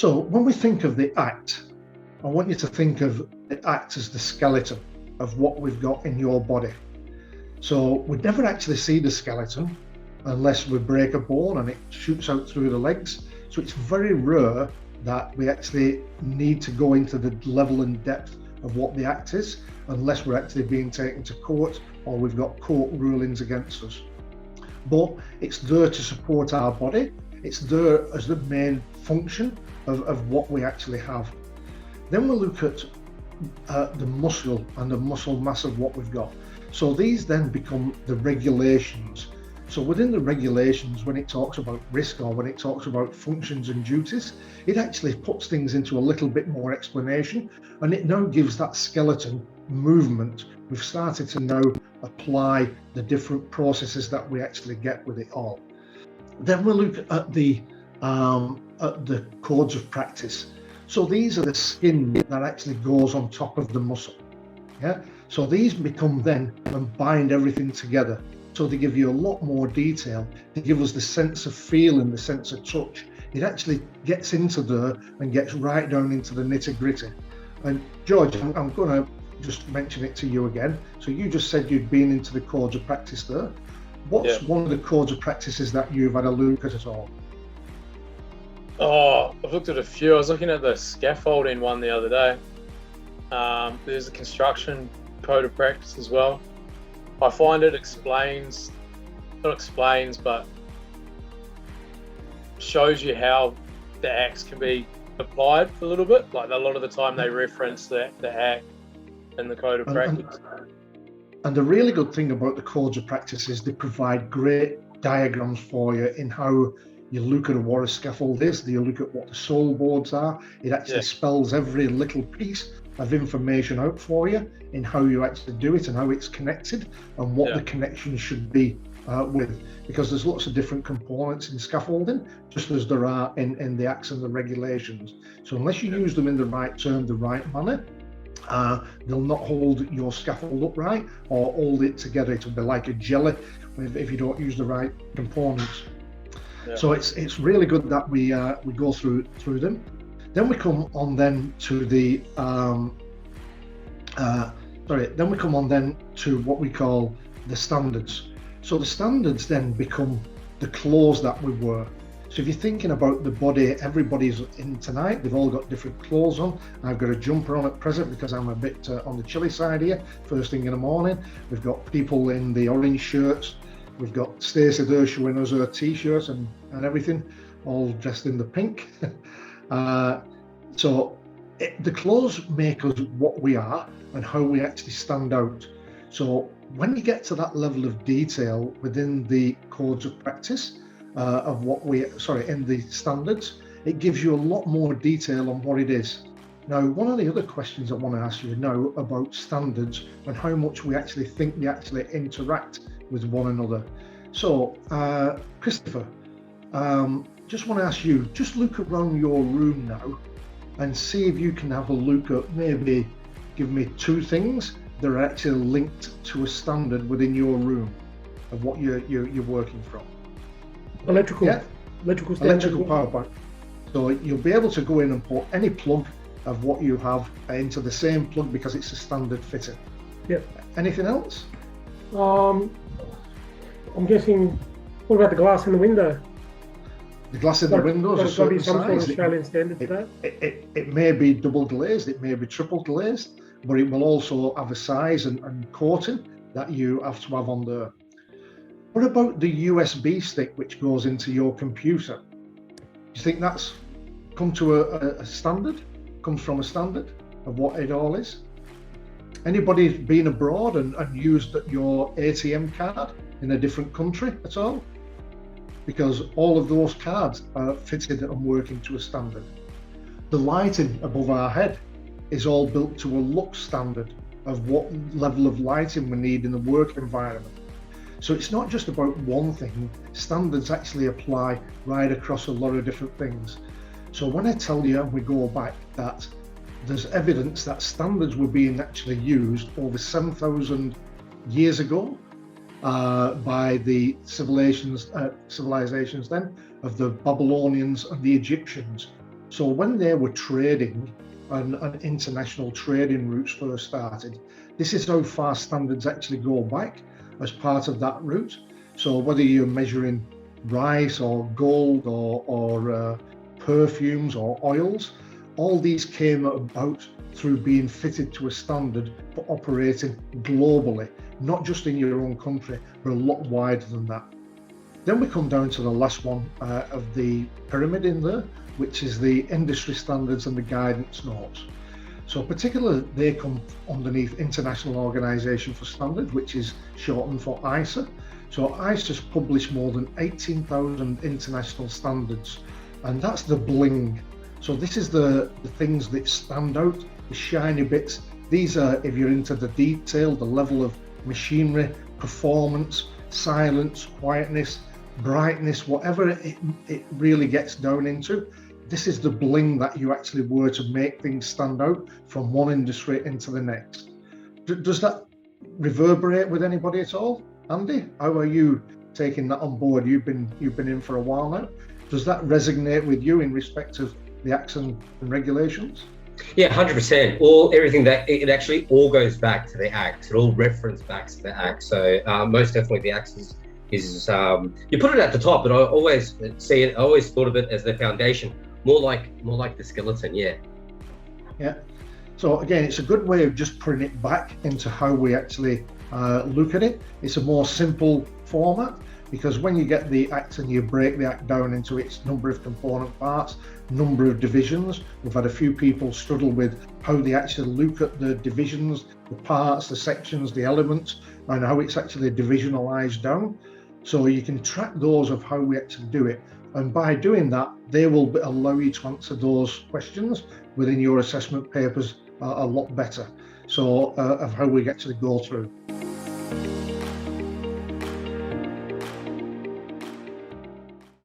So when we think of the act, I want you to think of the act as the skeleton of what we've got in your body. So we'd never actually see the skeleton unless we break a bone and it shoots out through the legs. So it's very rare that we actually need to go into the level and depth of what the act is, unless we're actually being taken to court or we've got court rulings against us. But it's there to support our body. It's there as the main function of what we actually have. Then we look at the muscle and the muscle mass of what we've got. So these then become the regulations. So within the regulations, when it talks about risk or when it talks about functions and duties, it actually puts things into a little bit more explanation, and it now gives that skeleton movement. We've started to now apply the different processes that we actually get with it all. Then we look at the codes of practice. So these are the skin that actually goes on top of the muscle. Yeah. So these become then and bind everything together. So they give you a lot more detail. They give us the sense of feel and the sense of touch. It actually gets into there and gets right down into the nitty-gritty. And George, I'm going to just mention it to you again. So you just said you'd been into the codes of practice there. What's one of the codes of practices that you've had a look at all? Oh, I've looked at a few. I was looking at the scaffolding one the other day. There's a construction code of practice as well. I find it but shows you how the acts can be applied a little bit. Like a lot of the time they reference the act and the code of practice. And the really good thing about the codes of practice is they provide great diagrams for you in how you look at what a scaffold is, you look at what the sole boards are. It actually spells every little piece of information out for you in how you actually do it and how it's connected and what the connection should be with, because there's lots of different components in scaffolding, just as there are in the acts and the regulations. So unless you use them in the right term, the right manner, they'll not hold your scaffold upright or hold it together. It'll be like a jelly if you don't use the right components. So it's really good that we go through them. Then we come on then to the then we come on then to what we call the standards. So the standards then become the clothes that we wear. So if you're thinking about the body, everybody's in tonight, they've all got different clothes on. I've got a jumper on at present because I'm a bit on the chilly side here, first thing in the morning. We've got people in the orange shirts. We've got Stacey there showing us her t-shirts and everything, all dressed in the pink. So the clothes make us what we are and how we actually stand out. So when you get to that level of detail within the codes of practice of what in the standards, it gives you a lot more detail on what it is. Now, one of the other questions I want to ask you now about standards and how much we actually think they actually interact with one another. So, Christopher, just want to ask you, just look around your room now and see if you can have a look at, maybe give me two things that are actually linked to a standard within your room of what you're working from. Electrical power point. So you'll be able to go in and put any plug of what you have into the same plug because it's a standard fitting. Yep. Anything else? I'm guessing, what about the glass in the window? The glass in the windows is a certain some sort of size. Australian standard for that? It may be double glazed, it may be triple glazed, but it will also have a size and coating that you have to have on there. What about the USB stick which goes into your computer? Do you think that's come to a standard? Comes from a standard of what it all is? Anybody been abroad and used your ATM card in a different country at all? Because all of those cards are fitted and working to a standard. The lighting above our head is all built to a lux standard of what level of lighting we need in the work environment. So it's not just about one thing. Standards actually apply right across a lot of different things. So when I tell you, and we go back, that there's evidence that standards were being actually used over 7,000 years ago by the civilizations then of the Babylonians and the Egyptians. So when they were trading and international trading routes first started, this is how far standards actually go back as part of that route. So whether you're measuring rice or gold or perfumes or oils, all these came about through being fitted to a standard for operating globally, not just in your own country, but a lot wider than that. Then we come down to the last one of the pyramid in there, which is the industry standards and the guidance notes. So particularly they come underneath International Organization for Standards, which is shortened for ISA. So ISA's published more than 18,000 international standards, and that's the bling. So this is the things that stand out, the shiny bits. These are, if you're into the detail, the level of machinery, performance, silence, quietness, brightness, whatever it really gets down into. This is the bling that you actually were to make things stand out from one industry into the next. Does that reverberate with anybody at all? Andy, how are you taking that on board? You've been in for a while now. Does that resonate with you in respect of the acts and regulations? Yeah, 100%. Everything that it actually all goes back to the Act. It all references back to the Act. So most definitely the Act is you put it at the top, but I always see it. I always thought of it as the foundation, more like the skeleton. Yeah. Yeah. So again, it's a good way of just putting it back into how we actually look at it. It's a more simple format, because when you get the Act and you break the Act down into its number of component parts, number of divisions, we've had a few people struggle with how they actually look at the divisions, the parts, the sections, the elements, and how it's actually divisionalized down. So you can track those of how we actually do it. And by doing that, they will allow you to answer those questions within your assessment papers a lot better. So of how we actually go through.